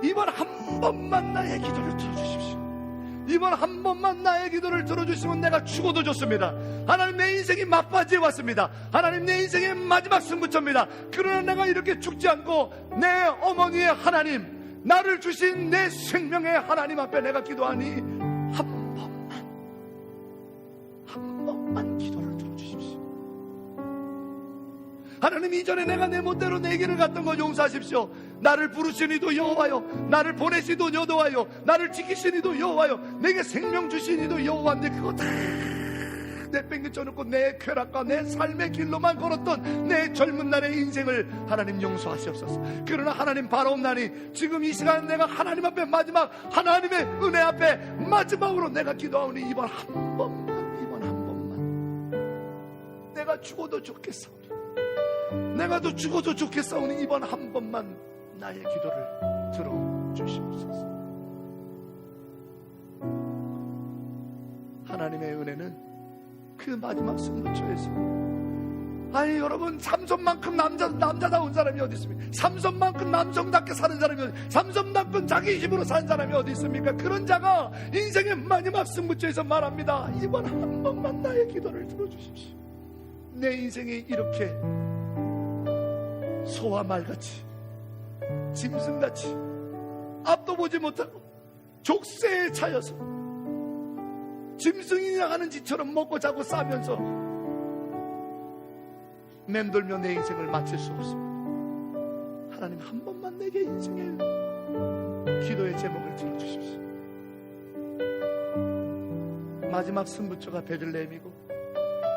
이번 한 번만 나의 기도를 들어주십시오. 이번 한 번만 나의 기도를 들어주시면 내가 죽어도 좋습니다. 하나님, 내 인생이 막바지에 왔습니다. 하나님, 내 인생의 마지막 승부처입니다. 그러나 내가 이렇게 죽지 않고 내 어머니의 하나님, 나를 주신 내 생명의 하나님 앞에 내가 기도하니 한 번만 기도를 들어주십시오. 하나님, 이전에 내가 내 멋대로 내 길을 갔던 거 용서하십시오. 나를 부르신 이도 여호와요, 나를 보내신 이도 여호와요, 나를 지키신 이도 여호와요, 내게 생명 주신 이도 여호와인데 그거 다 내팽개쳐놓고 내 쾌락과 내 삶의 길로만 걸었던 내 젊은 날의 인생을 하나님 용서하시옵소서. 그러나 하나님, 바라옵나니 지금 이 시간 내가 하나님 앞에 마지막 하나님의 은혜 앞에 마지막으로 내가 기도하오니 이번 한 번만 내가 죽어도 좋겠사오니, 내가 또 죽어도 좋겠사오니 이번 한 번만 나의 기도를 들어주시옵소서. 하나님의 은혜는 그 마지막 승부처에서, 아니 여러분, 삼손만큼 남자다운 사람이 어디 있습니까? 삼손만큼 남성답게 사는 사람이 어디, 삼손만큼 자기 힘으로 사는 사람이 어디 있습니까? 그런 자가 인생의 마지막 승부처에서 말합니다. 이번 한 번만 나의 기도를 들어주십시오. 내 인생이 이렇게 소와 말같이 짐승같이 앞도 보지 못하고 족쇄에 차여서 짐승이 나가는 짓처럼 먹고 자고 싸면서 맴돌며 내 인생을 마칠 수 없습니다. 하나님, 한 번만 내게 인생의 기도의 제목을 들어주십시오. 마지막 승부처가 베들레헴이고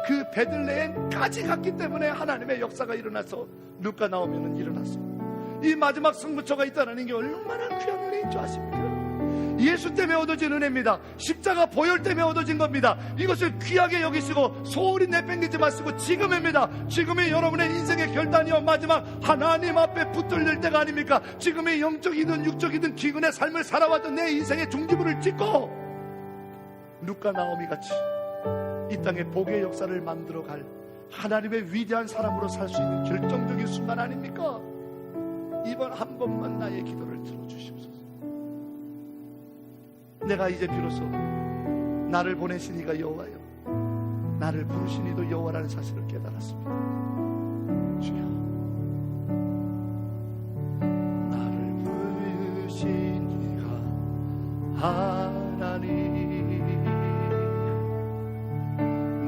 그 베들레헴까지 갔기 때문에 하나님의 역사가 일어나서 루카 나오면은 일어났습니다. 이 마지막 승부처가 있다는 게 얼마나 귀한 은혜인 줄 아십니까? 예수 때문에 얻어진 은혜입니다. 십자가 보혈 때문에 얻어진 겁니다. 이것을 귀하게 여기시고 소홀히 내팽개지 마시고 지금입니다. 지금이 여러분의 인생의 결단이요 마지막 하나님 앞에 붙들릴 때가 아닙니까? 지금이 영적이든 육적이든 기근의 삶을 살아왔던 내 인생의 종지부를 찍고 루카 나오미 같이 이 땅에 복의 역사를 만들어갈 하나님의 위대한 사람으로 살 수 있는 결정적인 순간 아닙니까? 이번 한 번만 나의 기도를 들어주시옵소서. 내가 이제 비로소 나를 보내신 이가 여호와요, 나를 부르신 이도 여호와라는 사실을 깨달았습니다. 주여, 나를 부르신 이가 하나님,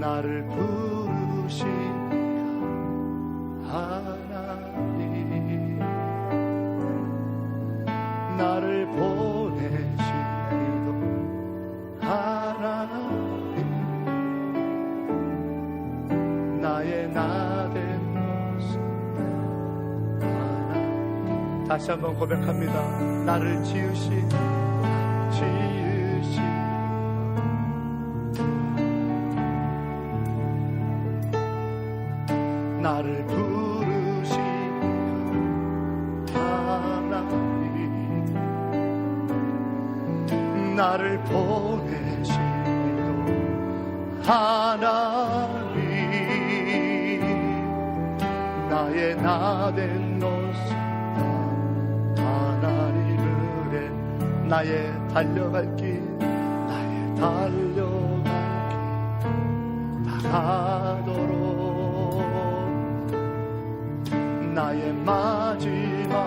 나를 부르신 이가 하나님, 나를 보내신 이도 하나님, 나의 나된 것은 하나님. 다시 한번 고백합니다. 나를 지으신 나를 부르신 하나님, 나를 보내신 하나님, 나의 나된 것은 하나님을 해. 나의 달려갈 길, 나의 달려갈 길 다가도록, 나의 마지막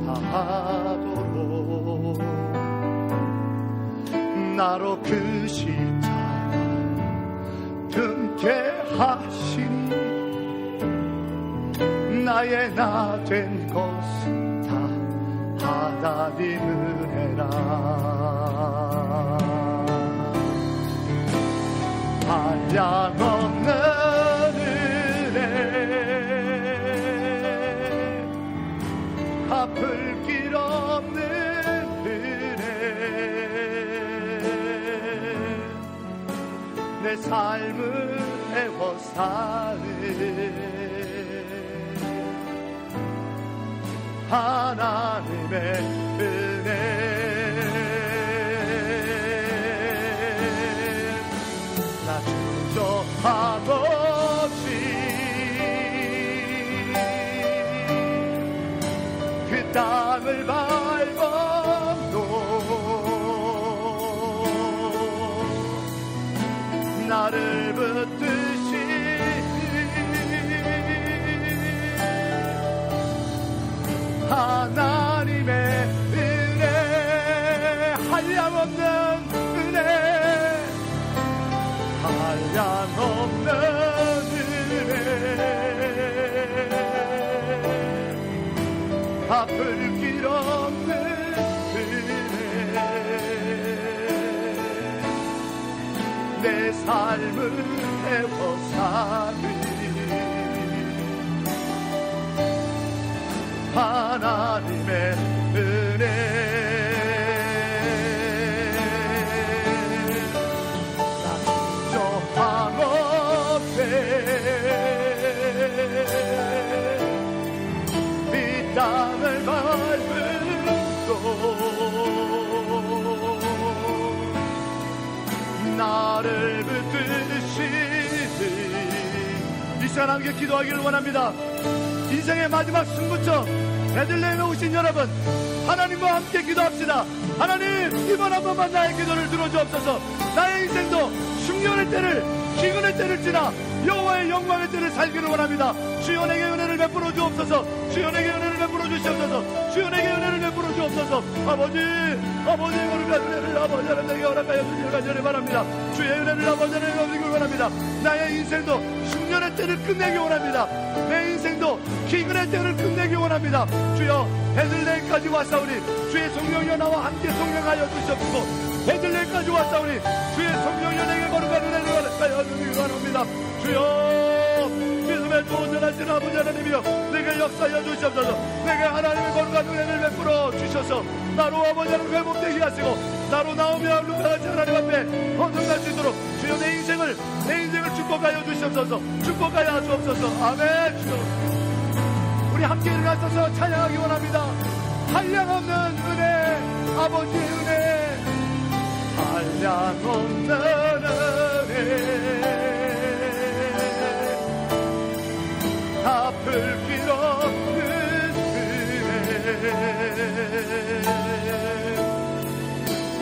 다하도록, 나로 그 십자가 등게 하시니, 나의 나 된 것은 다 하나님 은혜라. 한량없는 갚을 길 없는 은혜, 내 삶을 애워사는 하나님의 은혜, 나 주저함 없이 그 땅을 밟아도 나를 붙드시 하나님의 은혜, 한량없는 은혜, 한량없는 은혜, 갚을 길 없는 은혜, 내 삶을 애워사는 하나님의 은혜, 나 주저함 없이 이 땅을 밟음도 나를 붙드시니, 이 시간 함께 기도하기를 원합니다. 인생의 마지막 승부처 베들레헴에 오신 여러분, 하나님과 함께 기도합시다. 하나님, 이번 한 번만 나의 기도를 들어주옵소서. 나의 인생도 흉년의 때를, 기근의 때를 지나 여호와의 영광의 때를 살기를 원합니다. 주여 내게 은혜를 베풀어 주옵소서. 주여 내게 은혜를 베풀어 주시옵소서. 주여 내게 은혜를 베풀어 주옵소서. 아버지, 아버지의 거룩한 은혜를 아버지 하나님 내게 허락하여 주시길 간절히 바랍니다. 주의 은혜를 아버지 하나님 얻기를 원합니다. 나의 인생도 흉년의 때를 끝내기 원합니다. 내 인생도 기근의 때를 끝내기 원합니다. 주여 베들레헴까지 왔사오니 주의 성령여 나와 함께 성령하여 주시옵소서. 베들레헴까지 왔사오니 주의 성령여 내게 거룩한 은혜를 허락하여 주시길 원합니다. 주여 믿음의 도전하시는 아버지 하나님이여 내게 역사하여 주시옵소서. 내게 하나님의 거룩한 은혜를 베풀어 주셔서 나로 아버지 하나님 회복되게 하시고 나로 나오며 루카같이 하나님 앞에 헌정할 수 있도록 주여 내 인생을 축복하여 주시옵소서. 축복하여 하시옵소서. 아멘. 주여 우리 함께 일어나셔서 찬양하기 원합니다. 한량없는 은혜 아버지의 은혜 한량없는 은혜 갚을 길 없는 은혜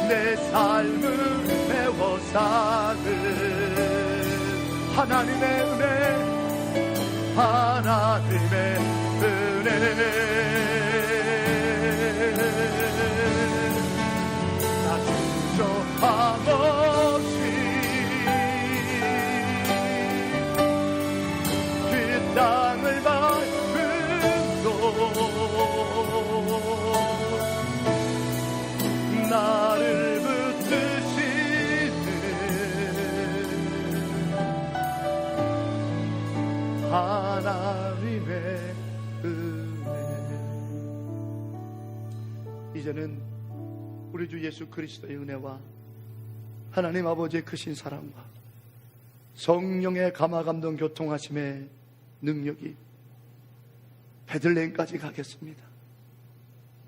내 삶을 메워 사는 하나님의 은혜 하나님의 은혜 나 주저함 없이 그 땅을 밟음도 나를 붙드시는 하나님의 은혜 이제는 우리 주 예수 그리스도의 은혜와 하나님 아버지의 크신 사랑과 성령의 감화감동 교통하심의 능력이 베들레헴까지 가겠습니다.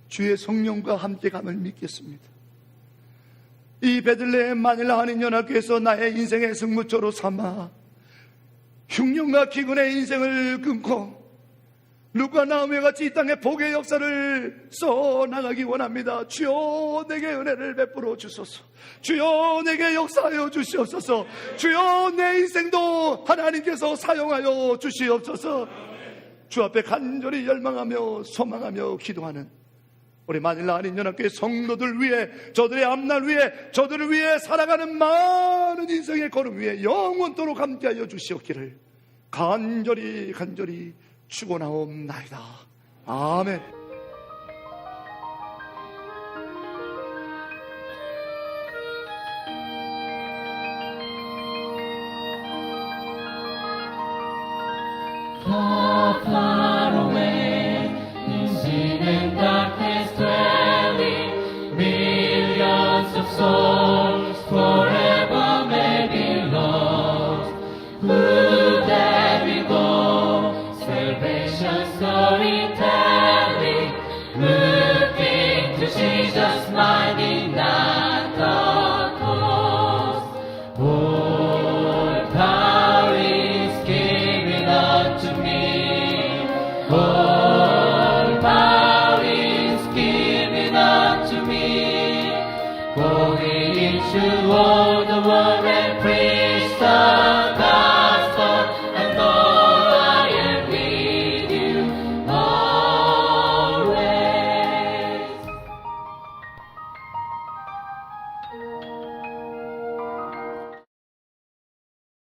주의 성령과 함께 감을 믿겠습니다. 이 베들레헴 마닐라 한인연합교회에서 나의 인생의 승무처로 삼아 흉년과 기근의 인생을 끊고 루카 나오미와 같이 이 땅에 복의 역사를 써나가기 원합니다. 주여 내게 은혜를 베풀어 주소서. 주여 내게 역사하여 주시옵소서. 주여 내 인생도 하나님께서 사용하여 주시옵소서. 주 앞에 간절히 열망하며 소망하며 기도하는 우리 마닐라 한인연합교회 성도들 위해 저들의 앞날 위해 저들을 위해 살아가는 많은 인생의 걸음 위에 영원토록 함께하여 주시옵기를 간절히 축원하옵나이다. 아멘. Far away, in sin and darkness dwelling, millions of souls forever may be lost. Would that we go, salvation story telling, looking to Jesus, minding not the cost. All power is given unto me. All power is given unto me. Going into all